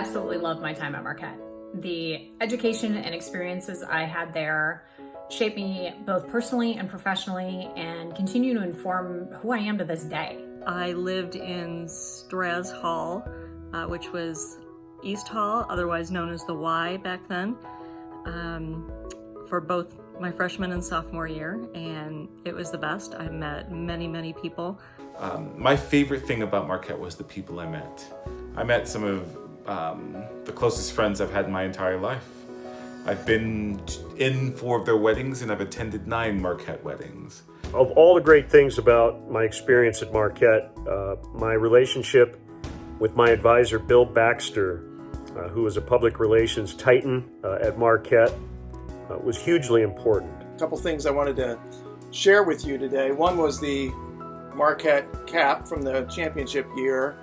absolutely loved my time at Marquette. The education and experiences I had there shaped me both personally and professionally and continue to inform who I am to this day. I lived in Straz Hall, which was East Hall, otherwise known as the Y back then, for both my freshman and sophomore year, and it was the best. I met many, many people. My favorite thing about Marquette was the people I met. I met some of the closest friends I've had in my entire life. I've been in 4 of their weddings and I've attended 9 Marquette weddings. Of all the great things about my experience at Marquette, my relationship with my advisor, Bill Baxter, who was a public relations titan at Marquette, was hugely important. A couple things I wanted to share with you today. One was the Marquette cap from the championship year.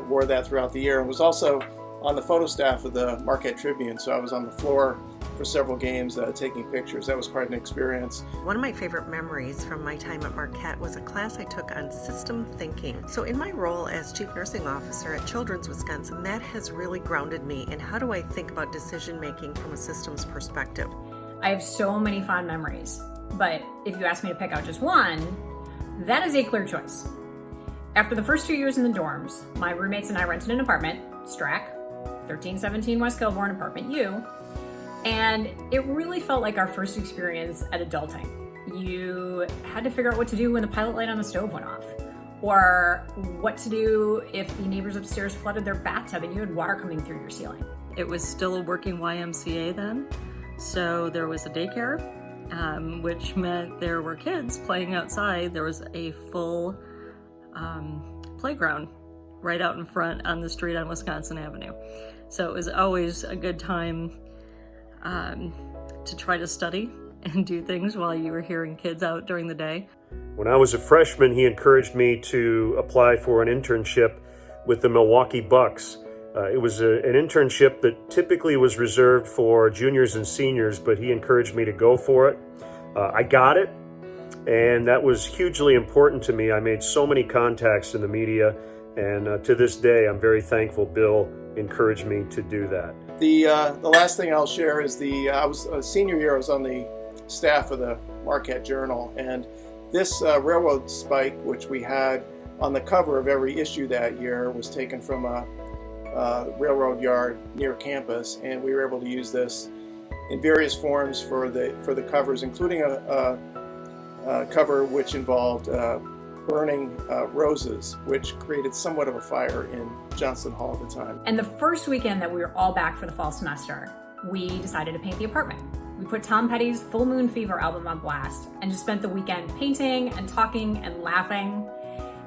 Wore that throughout the year and was also on the photo staff of the Marquette Tribune. So I was on the floor for several games taking pictures. That was quite an experience. One of my favorite memories from my time at Marquette was a class I took on system thinking. So in my role as Chief Nursing Officer at Children's Wisconsin, that has really grounded me in how do I think about decision making from a systems perspective. I have so many fond memories, but if you ask me to pick out just one, that is a clear choice. After the first 2 years in the dorms, my roommates and I rented an apartment, Strack, 1317 West Kilbourne, apartment U, and it really felt like our first experience at adulting. You had to figure out what to do when the pilot light on the stove went off, or what to do if the neighbors upstairs flooded their bathtub and you had water coming through your ceiling. It was still a working YMCA then, so there was a daycare, which meant there were kids playing outside. There was a full playground right out in front on the street on Wisconsin Avenue. So it was always a good time to try to study and do things while you were hearing kids out during the day. When I was a freshman, he encouraged me to apply for an internship with the Milwaukee Bucks. It was an internship that typically was reserved for juniors and seniors, but he encouraged me to go for it. I got it. And that was hugely important to me. I made so many contacts in the media, and to this day, I'm very thankful Bill encouraged me to do that. The last thing I'll share is I was a senior year. I was on the staff of the Marquette Journal, and this railroad spike, which we had on the cover of every issue that year, was taken from a railroad yard near campus, and we were able to use this in various forms for the covers, including a cover which involved burning roses, which created somewhat of a fire in Johnson Hall at the time. And the first weekend that we were all back for the fall semester, we decided to paint the apartment. We put Tom Petty's Full Moon Fever album on blast and just spent the weekend painting and talking and laughing.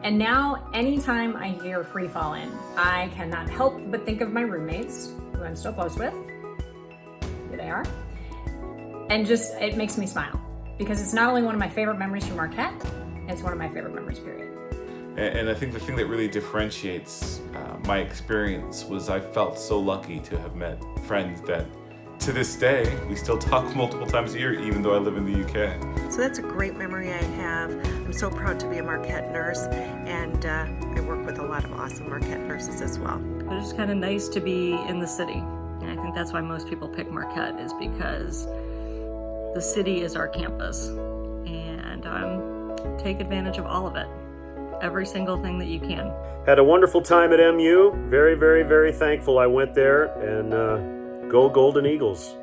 And now, anytime I hear Free Fallin', I cannot help but think of my roommates, who I'm still close with. Here they are. And just, it makes me smile. Because it's not only one of my favorite memories from Marquette, it's one of my favorite memories, period. And I think the thing that really differentiates my experience was I felt so lucky to have met friends that to this day, we still talk multiple times a year, even though I live in the UK. So that's a great memory I have. I'm so proud to be a Marquette nurse, and I work with a lot of awesome Marquette nurses as well. It was just kind of nice to be in the city. And I think that's why most people pick Marquette, is because the city is our campus, and take advantage of all of it. Every single thing that you can. Had a wonderful time at MU. Very, very, very thankful I went there, and go Golden Eagles.